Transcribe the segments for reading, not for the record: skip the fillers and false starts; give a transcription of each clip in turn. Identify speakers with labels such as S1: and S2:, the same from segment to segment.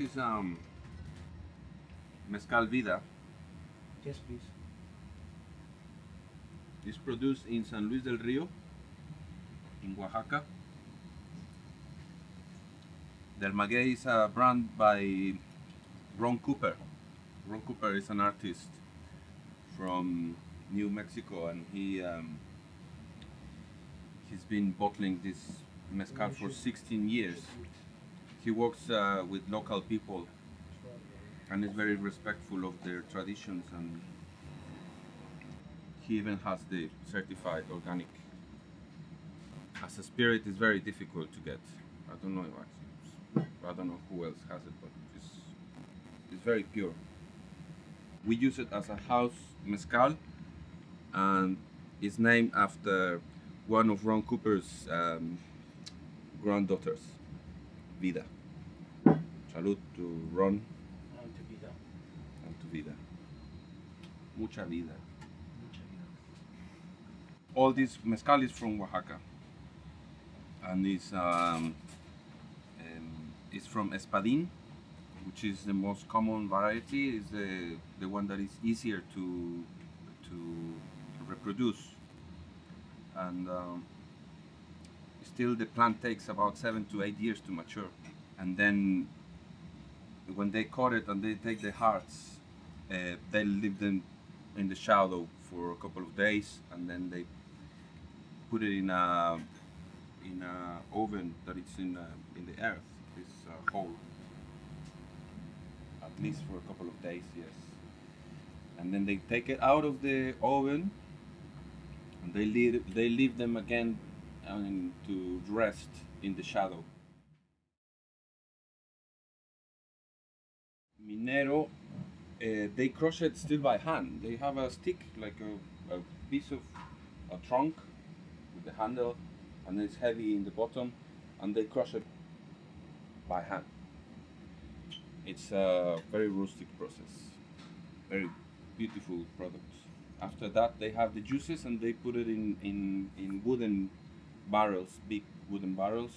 S1: This is Mezcal Vida.
S2: Yes, please.
S1: It's produced in San Luis del Rio, in Oaxaca. Del Maguey is a brand by Ron Cooper. Ron Cooper is an artist from New Mexico, and he's been bottling this mezcal for 16 years. He works with local people and is very respectful of their traditions, and he even has the certified organic. As a spirit, it's very difficult to get. I don't know who else has it, but it's very pure. We use it as a house mezcal, and it's named after one of Ron Cooper's granddaughters, Vida. Salud to Ron.
S2: And to Vida.
S1: And to Vida. Mucha vida.
S2: Mucha vida.
S1: All this mezcal is from Oaxaca, and it's from Espadín, which is the most common variety. Is the one that is easier to reproduce, and still the plant takes about 7 to 8 years to mature, and then when they cut it and they take the hearts, they leave them in the shadow for a couple of days, and then they put it in a oven that is in the earth, this hole, at least for a couple of days, yes. And then they take it out of the oven, and they leave them again to rest in the shadow. Minero, they crush it still by hand. They have a stick, like a piece of a trunk with the handle, and it's heavy in the bottom, and they crush it by hand. It's a very rustic process, very beautiful product. After that, they have the juices, and they put it in wooden barrels, big wooden barrels,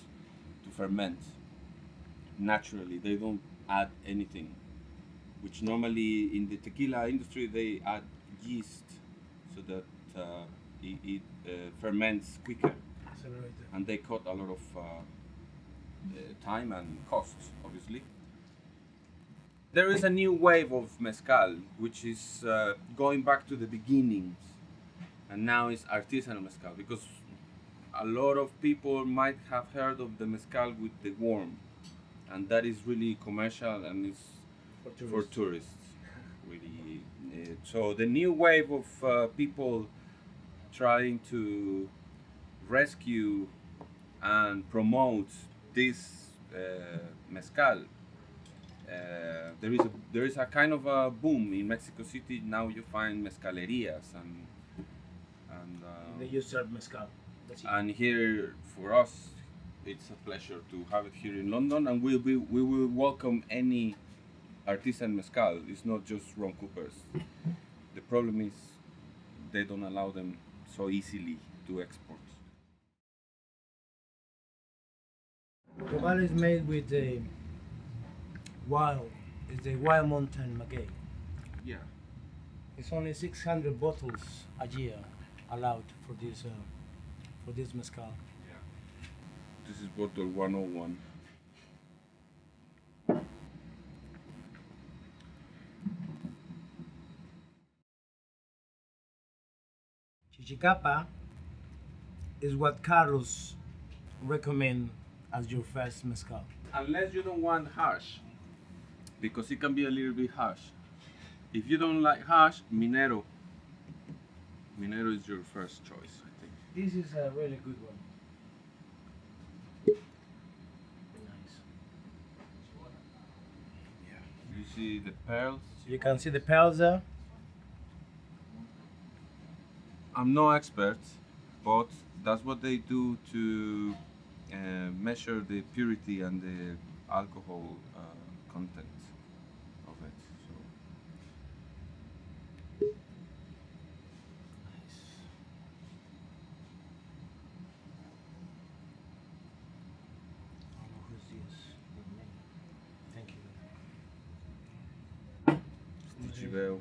S1: to ferment naturally. They don't add anything, which normally in the tequila industry they add yeast so that it ferments quicker, and they cut a lot of time and costs, obviously. There is a new wave of mezcal, which is going back to the beginnings, and now it's artisanal mezcal, because a lot of people might have heard of the mezcal with the worm, and that is really commercial and it's for tourists, really. So the new wave of people trying to rescue and promote this mezcal. There is a kind of a boom in Mexico City. Now you find mezcalerias and
S2: they just serve mezcal.
S1: And here for us, it's a pleasure to have it here in London, and we will welcome any artisan mezcal. It's not just Ron Cooper's. The problem is they don't allow them so easily to export.
S2: Portobello is made with the wild mountain maguey.
S1: Yeah.
S2: It's only 600 bottles a year allowed for this mezcal.
S1: This is bottle 101.
S2: Chichicapa is what Carlos recommend as your first mezcal.
S1: Unless you don't want harsh, because it can be a little bit harsh. If you don't like harsh, Minero. Minero is your first choice, I think.
S2: This is a really good one. Nice.
S1: You see the pearls?
S2: You can see the pearls there.
S1: I'm no expert, but that's what they do to measure the purity and the alcohol content of it. So.
S2: Nice. I don't know who's this. Not me. Thank you.
S1: Stitchie Bell.